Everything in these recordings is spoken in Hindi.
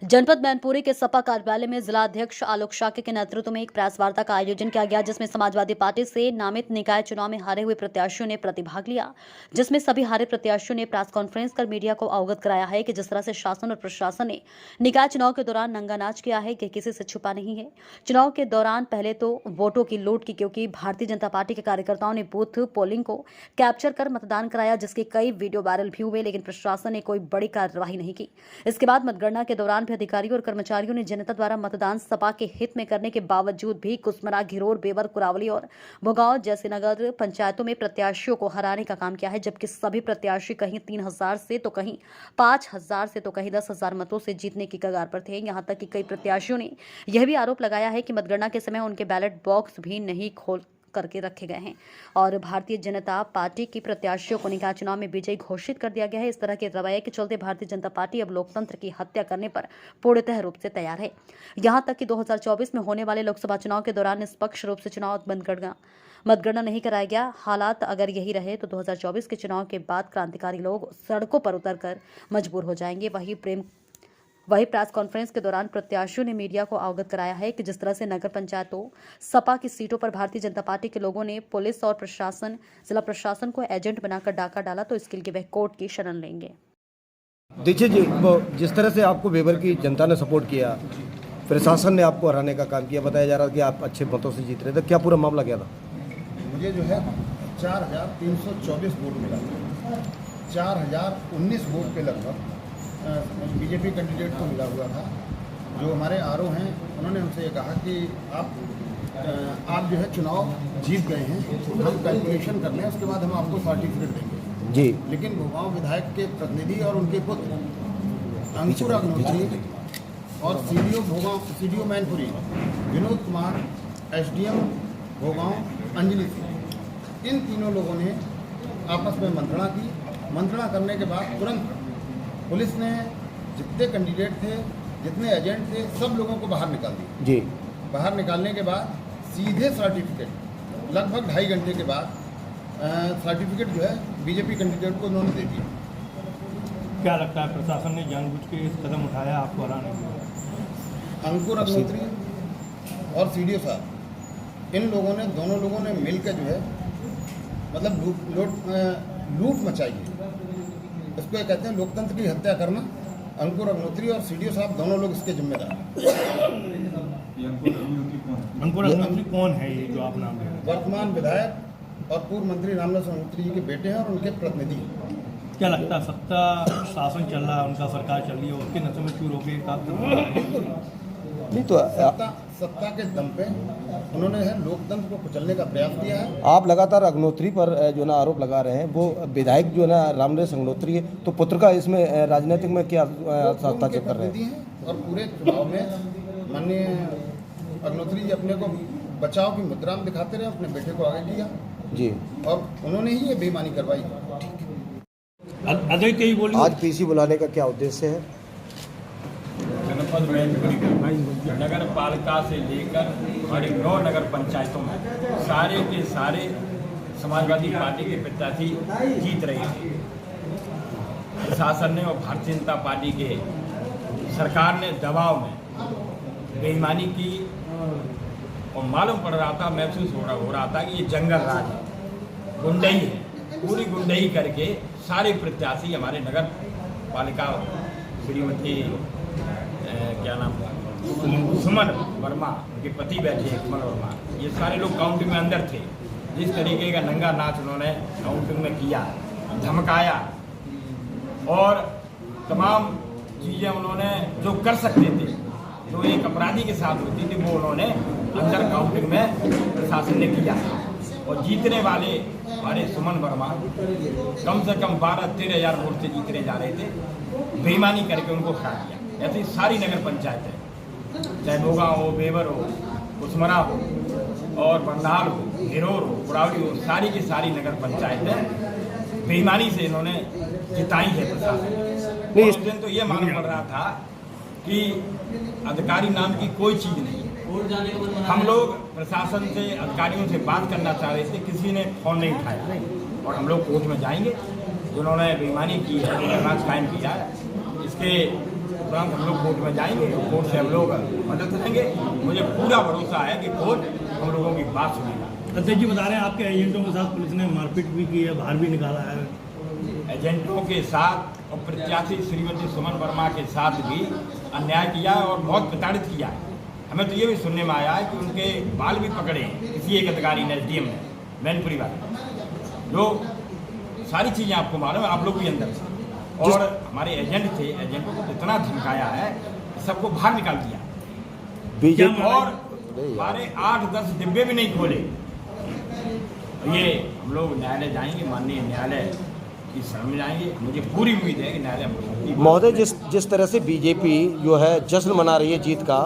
जनपद मैनपुरी के सपा कार्यालय में जिला अध्यक्ष आलोक शाक्य के नेतृत्व में एक प्रेस वार्ता का आयोजन किया गया, जिसमें समाजवादी पार्टी से नामित निकाय चुनाव में हारे हुए प्रत्याशियों ने प्रतिभाग लिया। जिसमें सभी हारे प्रत्याशियों ने प्रेस कॉन्फ्रेंस कर मीडिया को अवगत कराया है कि जिस तरह से शासन और प्रशासन ने निकाय चुनाव के दौरान नंगा नाच किया है कि किसी से छुपा नहीं है। चुनाव के दौरान पहले तो वोटों की लूट की, क्योंकि भारतीय जनता पार्टी के कार्यकर्ताओं ने बूथ पोलिंग को कैप्चर कर मतदान कराया, जिसके कई वीडियो वायरल भी हुए, लेकिन प्रशासन ने कोई बड़ी कार्यवाही नहीं की। इसके बाद मतगणना के दौरान भी अधिकारियों और कर्मचारियों ने जनता द्वारा मतदान सपा के हित में करने के बावजूद भी कुसमरा, घिरोर, बेवर, कुरावली और भोगांव जैसे नगर पंचायतों में प्रत्याशियों को हराने का काम किया है, जबकि सभी प्रत्याशी कहीं 3,000 से तो कहीं 5,000 से तो कहीं 10,000 मतों से जीतने की कगार पर थे। यहां तक कि कई प्रत्याशियों ने यह भी आरोप लगाया है कि मतगणना के समय उनके बैलेट बॉक्स भी नहीं खोल करके रखे गए हैं और भारतीय जनता पार्टी की प्रत्याशियों को निकाय चुनाव में विजयी घोषित कर दिया गया है। इस तरह के रवैये के चलते भारतीय जनता पार्टी अब लोकतंत्र की हत्या करने पर पूर्णतः रूप से तैयार है। यहां तक कि 2024 में होने वाले लोकसभा चुनाव के दौरान निष्पक्ष रूप से चुनाव मतगणना नहीं कराया गया। हालात अगर यही रहे तो 2024 के चुनाव के बाद क्रांतिकारी लोग सड़कों पर उतरकर मजबूर हो जाएंगे। वही प्रेस कॉन्फ्रेंस के दौरान प्रत्याशियों ने मीडिया को अवगत कराया है कि जिस तरह से नगर पंचायतों सपा की सीटों पर भारतीय जनता पार्टी के लोगों ने पुलिस और जिला प्रशासन को एजेंट बनाकर डाका डाला, तो इसके लिए वह कोर्ट की शरण लेंगे। देखिए जी, जिस तरह से आपको बेवर की जनता ने सपोर्ट किया, प्रशासन ने आपको हराने का काम किया, बताया जा रहा है कि आप अच्छे मतों से जीत रहे थे, क्या पूरा मामला क्या था? मुझे जो है 4,324 वोट मिला, 4,019 वोट पे लगभग बीजेपी कैंडिडेट को मिला हुआ था। जो हमारे आरओ हैं उन्होंने हमसे ये कहा कि आप जो है चुनाव जीत गए हैं, हम कैलकुलेशन कर लें, उसके बाद हम आपको सर्टिफिकेट देंगे जी। लेकिन भोगांव विधायक के प्रतिनिधि और उनके पुत्र अंकुर अग्नोत्री और सीडीओ मैनपुरी विनोद कुमार, एसडीएम भोगांव अंजलि सिंह, इन तीनों लोगों ने आपस में मंत्रणा की। मंत्रणा करने के बाद तुरंत पुलिस ने जितने कैंडिडेट थे, जितने एजेंट थे, सब लोगों को बाहर निकाल दिया जी। बाहर निकालने के बाद सीधे सर्टिफिकेट लगभग 2.5 घंटे के बाद सर्टिफिकेट जो है बीजेपी कैंडिडेट को उन्होंने दे दिया। क्या लगता है प्रशासन ने जानबूझ के इस कदम उठाया आपको हराने के लिए? अंकुर अग्नोत्री और सीडीओ साहब, इन लोगों ने, दोनों लोगों ने मिलकर जो है मतलब लूट मचाई है। इसको कहते हैं लोकतंत्र की हत्या करना। अंकुर अग्नोत्री और सीडीओ साहब दोनों लोग इसके जिम्मेदार हैं। अंकुर अग्नोत्री कौन है ये जो आप नाम ले रहे हैं? वर्तमान विधायक और पूर्व मंत्री रामदास अग्नोत्री जी के बेटे हैं और उनके प्रतिनिधि। क्या लगता है सत्ता शासन चल रहा है, उनका सरकार चल रही है, उसके नशे में चूर होकर बिल्कुल नहीं तो सत्ता के दम पे उन्होंने है लोकतंत्र को कुचलने का प्रयास किया है। आप लगातार अग्नोत्री पर जो ना आरोप लगा रहे हैं, वो विधायक जो ना रामदास अग्नोत्री है, तो पुत्र का इसमें राजनीतिक में क्या हस्ताक्षर कर रहे हैं? और पूरे चुनाव में माननीय अग्नोत्री जी अपने को बचाव की मुद्रा में दिखाते रहे, अपने बेटे को आगे किया जी, और उन्होंने ही ये बेईमानी करवाई। आज पीसी बुलाने का क्या उद्देश्य है? जनपद मैनपुरी नगर पालिका से लेकर हमारे 9 नगर पंचायतों में सारे के सारे समाजवादी पार्टी के प्रत्याशी जीत रहे थे। प्रशासन ने और भारतीय जनता पार्टी के सरकार ने दबाव में बेईमानी की और मालूम पड़ रहा था, महसूस हो रहा था कि ये जंगल राज है, गुंडई है। पूरी गुंडई करके सारे प्रत्याशी हमारे नगर पालिका श्रीमती क्या नाम सुमन वर्मा, उनके पति बैठे हैं सुमन वर्मा, ये सारे लोग काउंटिंग में अंदर थे। जिस तरीके का नंगा नाच उन्होंने काउंटिंग में किया, धमकाया और तमाम चीज़ें उन्होंने जो कर सकते थे, जो एक अपराधी के साथ होती थी, वो उन्होंने अंदर काउंटिंग में प्रशासन ने किया। और जीतने वाले हमारे सुमन वर्मा कम से कम 12-13 हज़ार वोट से जीतने जा रहे थे, बेईमानी करके उनको हरा दिया। ऐसी सारी नगर पंचायतें, चाहे भोगांव हो, बेवर हो, कुसमरा हो और बंधाल हो, घिरोर हो, कुरावली हो, सारी की सारी नगर पंचायतें बेईमानी से इन्होंने जिताई है प्रशासन। उस दिन तो ये मालूम पड़ रहा था कि अधिकारी नाम की कोई चीज़ नहीं है। हम लोग प्रशासन से, अधिकारियों से बात करना चाह रहे थे, किसी ने फ़ोन नहीं उठाया और हम लोग कोर्ट में जाएंगे। जिन्होंने बेईमानी की है, जांच कायम किया है, इसके तुरंत हम लोग कोर्ट में जाएंगे, कोर्ट से हम लोग मदद करेंगे। मुझे पूरा भरोसा है कि कोर्ट हम लोगों की बात सुनेगा। अध्यक्ष जी बता रहे हैं आपके एजेंटों के साथ पुलिस ने मारपीट भी की है, बाहर भी निकाला है। एजेंटों के साथ और प्रत्याशी श्रीमती सुमन वर्मा के साथ भी अन्याय किया है और बहुत प्रताड़ित किया है। हमें तो ये भी सुनने में आया है कि उनके बाल भी पकड़े हैं किसी एक अधिकारी ने, SDM ने, मैनपुरी वाले। जो सारी चीज़ें आपको मालूम है, आप लोग भी अंदर थे। और हमारे एजेंट थे, एजेंटों को इतना धमकाया है कि सबको बाहर निकाल दिया। बीजेपी और हमारे 8-10 डिब्बे भी नहीं खोले। ये हम लोग न्यायालय जाएंगे, माननीय न्यायालय की शरण में जाएंगे। मुझे पूरी उम्मीद है कि न्यायालय हमको महोदय, जिस तरह से बीजेपी जो है जश्न मना रही है जीत का,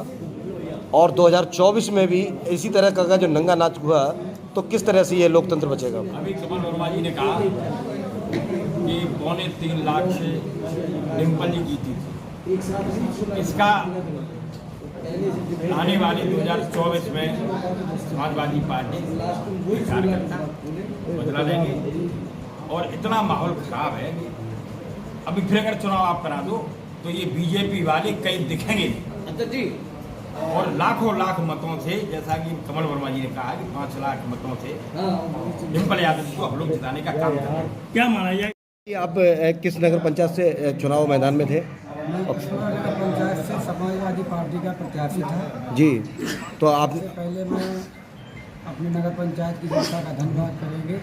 और 2024 में भी इसी तरह का जो नंगा नाच हुआ, तो किस तरह से ये लोकतंत्र बचेगा? अभी कमल वर्मा जी ने कहा कि 2.25 लाख से डिम्पल जी जीती थी। इसका आने वाले 2024 में समाजवादी पार्टी कार्यकर्ता बदला लेंगे। और इतना माहौल खराब है कि अभी फिर अगर चुनाव आप करा दो तो ये बीजेपी वाले कहीं दिखेंगे नहीं। और लाखों लाख मतों से, जैसा कि कमल वर्मा जी ने कहा कि 5 लाख मतों से डिम्पल यादव जी को हम लोग जिताने का काम करें। क्या माना जाए? आप किस नगर पंचायत से चुनाव मैदान में थे? नगर पंचायत से समाजवादी पार्टी का प्रत्याशी था जी, तो आप सबसे पहले मैं अपने नगर पंचायत की जनता का धन्यवाद करेंगे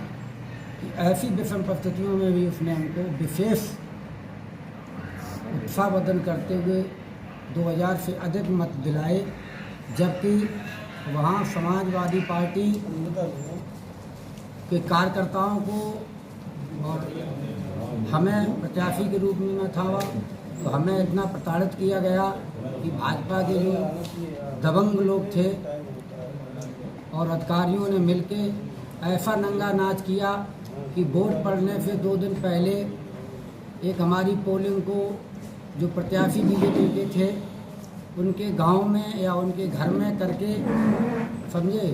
कि ऐसी विषम परिस्थितियों में भी उसने हमको विशेष उत्साहवर्धन करते हुए 2000 से अधिक मत दिलाए, जबकि वहाँ समाजवादी पार्टी के कार्यकर्ताओं को और हमें प्रत्याशी के रूप में मैं था, तो हमें इतना प्रताड़ित किया गया कि भाजपा के जो दबंग लोग थे और अधिकारियों ने मिलके ऐसा नंगा नाच किया कि वोट पड़ने से 2 दिन पहले एक हमारी पोलिंग को जो प्रत्याशी बीजेपी के थे उनके गांव में या उनके घर में करके समझे,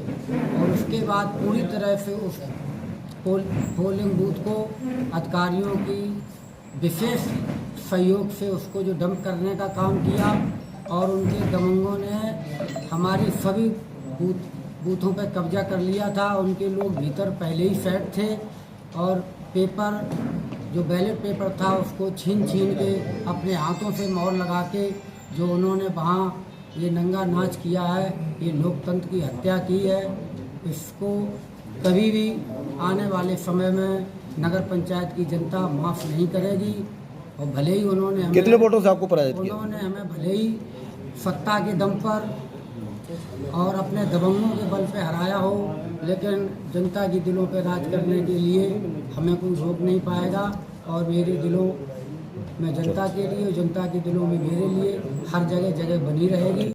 और उसके बाद पूरी तरह से उस पोलिंग बूथ को अधिकारियों की विशेष सहयोग से उसको जो डंप करने का काम किया। और उनके दबंगों ने हमारी सभी बूथों पर कब्जा कर लिया था। उनके लोग भीतर पहले ही सेट थे और पेपर जो बैलेट पेपर था उसको छीन के अपने हाथों से मोहर लगा के जो उन्होंने वहाँ ये नंगा नाच किया है, ये लोकतंत्र की हत्या की है। इसको कभी भी आने वाले समय में नगर पंचायत की जनता माफ़ नहीं करेगी। और भले ही उन्होंने कितने वोटों से आपको पराजित किया? उन्होंने हमें भले ही सत्ता के दम पर और अपने दबंगों के बल पे हराया हो, लेकिन जनता के दिलों पे राज करने के लिए हमें कोई रोक नहीं पाएगा। और मेरे दिलों में जनता के लिए, जनता के दिलों में मेरे लिए हर जगह बनी रहेगी।